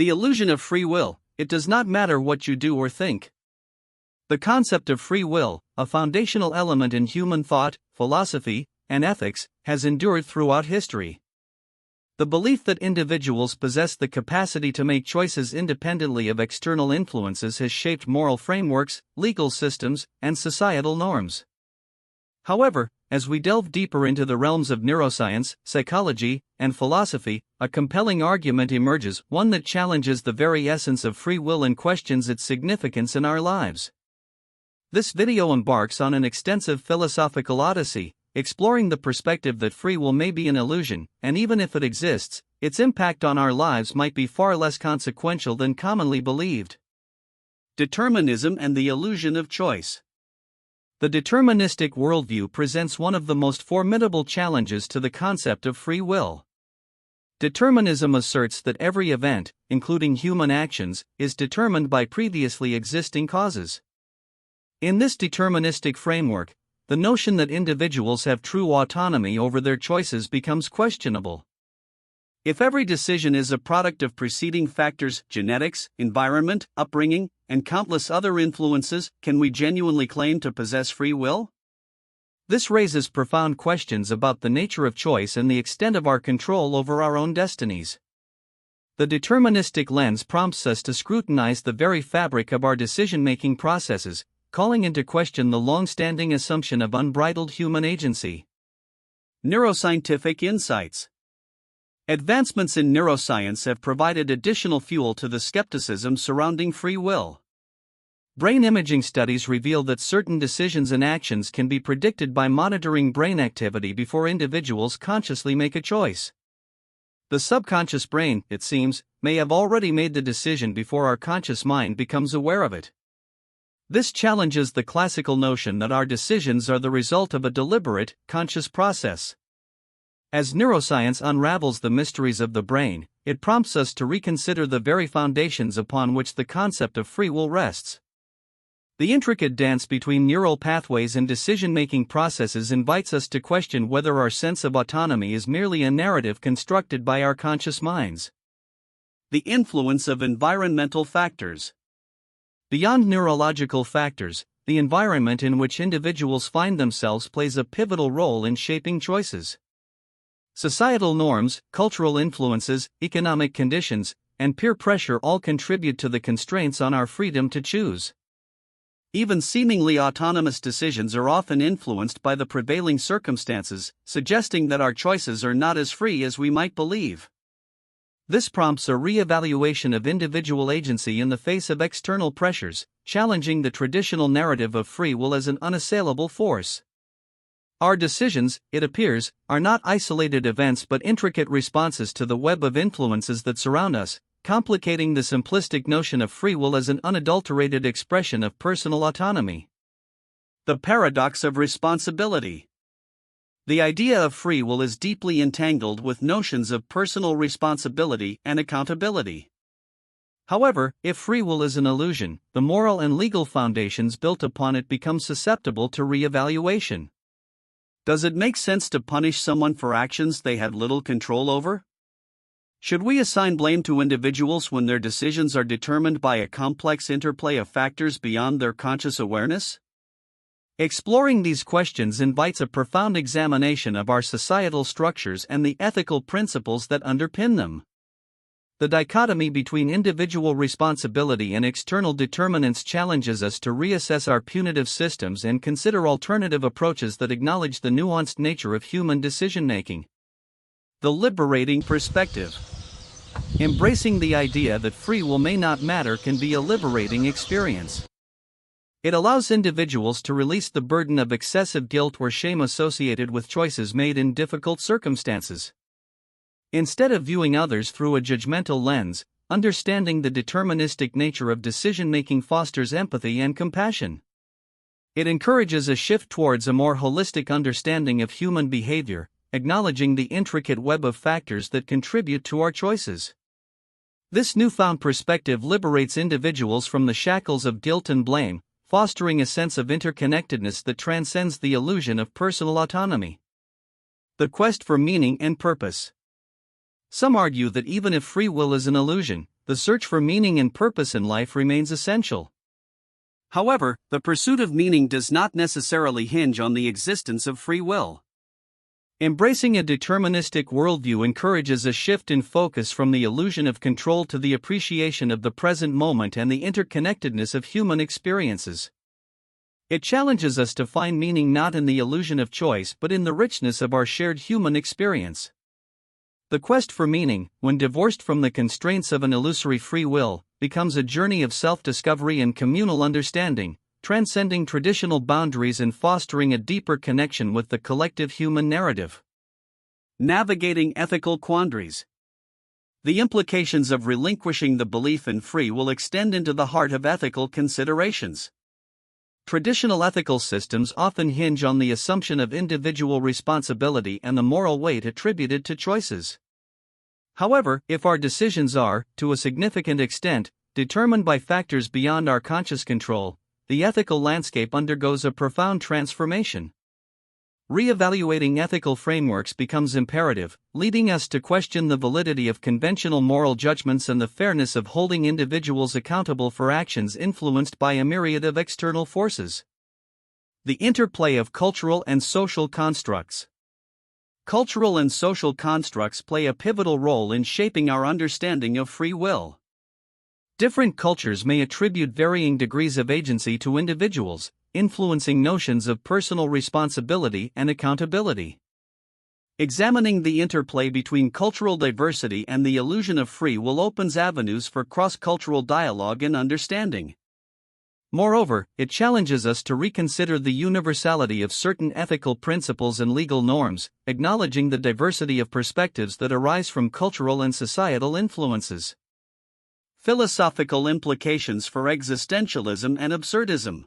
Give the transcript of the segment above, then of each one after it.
The illusion of free will. It does not matter what you do or think. The concept of free will, a foundational element in human thought, philosophy, and ethics, has endured throughout history. The belief that individuals possess the capacity to make choices independently of external influences has shaped moral frameworks, legal systems, and societal norms. However, as we delve deeper into the realms of neuroscience, psychology, and philosophy, a compelling argument emerges, one that challenges the very essence of free will and questions its significance in our lives. This video embarks on an extensive philosophical odyssey, exploring the perspective that free will may be an illusion, and even if it exists, its impact on our lives might be far less consequential than commonly believed. Determinism and the illusion of choice. The deterministic worldview presents one of the most formidable challenges to the concept of free will. Determinism asserts that every event, including human actions, is determined by previously existing causes. In this deterministic framework, the notion that individuals have true autonomy over their choices becomes questionable. If every decision is a product of preceding factors, genetics, environment, upbringing, and countless other influences, can we genuinely claim to possess free will? This raises profound questions about the nature of choice and the extent of our control over our own destinies. The deterministic lens prompts us to scrutinize the very fabric of our decision-making processes, calling into question the long-standing assumption of unbridled human agency. Neuroscientific Insights. Advancements in neuroscience have provided additional fuel to the skepticism surrounding free will. Brain imaging studies reveal that certain decisions and actions can be predicted by monitoring brain activity before individuals consciously make a choice. The subconscious brain, it seems, may have already made the decision before our conscious mind becomes aware of it. This challenges the classical notion that our decisions are the result of a deliberate, conscious process. As neuroscience unravels the mysteries of the brain, it prompts us to reconsider the very foundations upon which the concept of free will rests. The intricate dance between neural pathways and decision-making processes invites us to question whether our sense of autonomy is merely a narrative constructed by our conscious minds. The influence of environmental factors. Beyond neurological factors, the environment in which individuals find themselves plays a pivotal role in shaping choices. Societal norms, cultural influences, economic conditions, and peer pressure all contribute to the constraints on our freedom to choose. Even seemingly autonomous decisions are often influenced by the prevailing circumstances, suggesting that our choices are not as free as we might believe. This prompts a re-evaluation of individual agency in the face of external pressures, challenging the traditional narrative of free will as an unassailable force. Our decisions, it appears, are not isolated events but intricate responses to the web of influences that surround us, complicating the simplistic notion of free will as an unadulterated expression of personal autonomy. The paradox of responsibility. The idea of free will is deeply entangled with notions of personal responsibility and accountability. However, if free will is an illusion, the moral and legal foundations built upon it become susceptible to re-evaluation. Does it make sense to punish someone for actions they had little control over? Should we assign blame to individuals when their decisions are determined by a complex interplay of factors beyond their conscious awareness? Exploring these questions invites a profound examination of our societal structures and the ethical principles that underpin them. The dichotomy between individual responsibility and external determinants challenges us to reassess our punitive systems and consider alternative approaches that acknowledge the nuanced nature of human decision-making. The liberating perspective. Embracing the idea that free will may not matter can be a liberating experience. It allows individuals to release the burden of excessive guilt or shame associated with choices made in difficult circumstances. Instead of viewing others through a judgmental lens, understanding the deterministic nature of decision-making fosters empathy and compassion. It encourages a shift towards a more holistic understanding of human behavior, acknowledging the intricate web of factors that contribute to our choices. This newfound perspective liberates individuals from the shackles of guilt and blame, fostering a sense of interconnectedness that transcends the illusion of personal autonomy. The quest for meaning and purpose. Some argue that even if free will is an illusion, the search for meaning and purpose in life remains essential. However, the pursuit of meaning does not necessarily hinge on the existence of free will. Embracing a deterministic worldview encourages a shift in focus from the illusion of control to the appreciation of the present moment and the interconnectedness of human experiences. It challenges us to find meaning not in the illusion of choice but in the richness of our shared human experience. The quest for meaning, when divorced from the constraints of an illusory free will, becomes a journey of self-discovery and communal understanding, transcending traditional boundaries and fostering a deeper connection with the collective human narrative. Navigating ethical quandaries. The implications of relinquishing the belief in free will extend into the heart of ethical considerations. Traditional ethical systems often hinge on the assumption of individual responsibility and the moral weight attributed to choices. However, if our decisions are, to a significant extent, determined by factors beyond our conscious control, the ethical landscape undergoes a profound transformation. Re-evaluating ethical frameworks becomes imperative, leading us to question the validity of conventional moral judgments and the fairness of holding individuals accountable for actions influenced by a myriad of external forces. The interplay of cultural and social constructs. Cultural and social constructs play a pivotal role in shaping our understanding of free will. Different cultures may attribute varying degrees of agency to individuals, influencing notions of personal responsibility and accountability. Examining the interplay between cultural diversity and the illusion of free will opens avenues for cross-cultural dialogue and understanding. Moreover, it challenges us to reconsider the universality of certain ethical principles and legal norms, acknowledging the diversity of perspectives that arise from cultural and societal influences. Philosophical implications for existentialism and absurdism.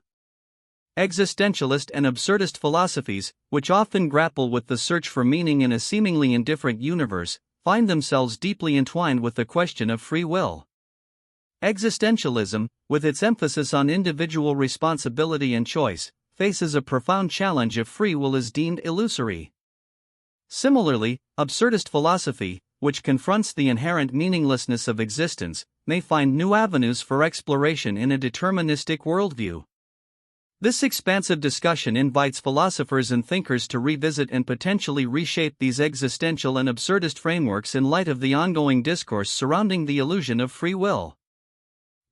Existentialist and absurdist philosophies, which often grapple with the search for meaning in a seemingly indifferent universe, find themselves deeply entwined with the question of free will. Existentialism, with its emphasis on individual responsibility and choice, faces a profound challenge if free will is deemed illusory. Similarly, absurdist philosophy, which confronts the inherent meaninglessness of existence, may find new avenues for exploration in a deterministic worldview. This expansive discussion invites philosophers and thinkers to revisit and potentially reshape these existential and absurdist frameworks in light of the ongoing discourse surrounding the illusion of free will.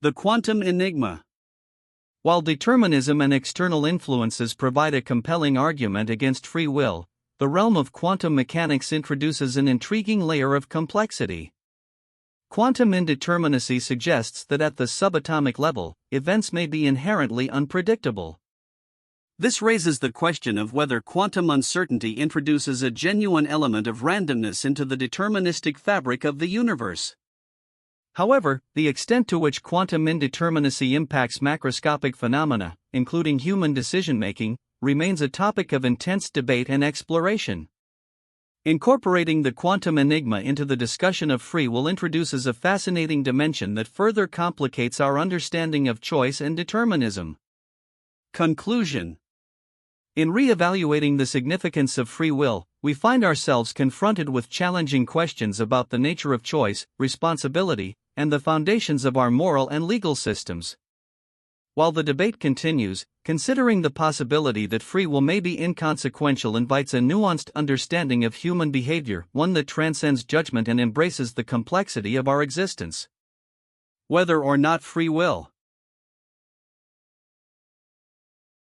The quantum enigma. While determinism and external influences provide a compelling argument against free will, the realm of quantum mechanics introduces an intriguing layer of complexity. Quantum indeterminacy suggests that at the subatomic level, events may be inherently unpredictable. This raises the question of whether quantum uncertainty introduces a genuine element of randomness into the deterministic fabric of the universe. However, the extent to which quantum indeterminacy impacts macroscopic phenomena, including human decision-making, remains a topic of intense debate and exploration. Incorporating the quantum enigma into the discussion of free will introduces a fascinating dimension that further complicates our understanding of choice and determinism. Conclusion. In re-evaluating the significance of free will, we find ourselves confronted with challenging questions about the nature of choice, responsibility, and the foundations of our moral and legal systems. While the debate continues, considering the possibility that free will may be inconsequential invites a nuanced understanding of human behavior, one that transcends judgment and embraces the complexity of our existence. Whether or not free will.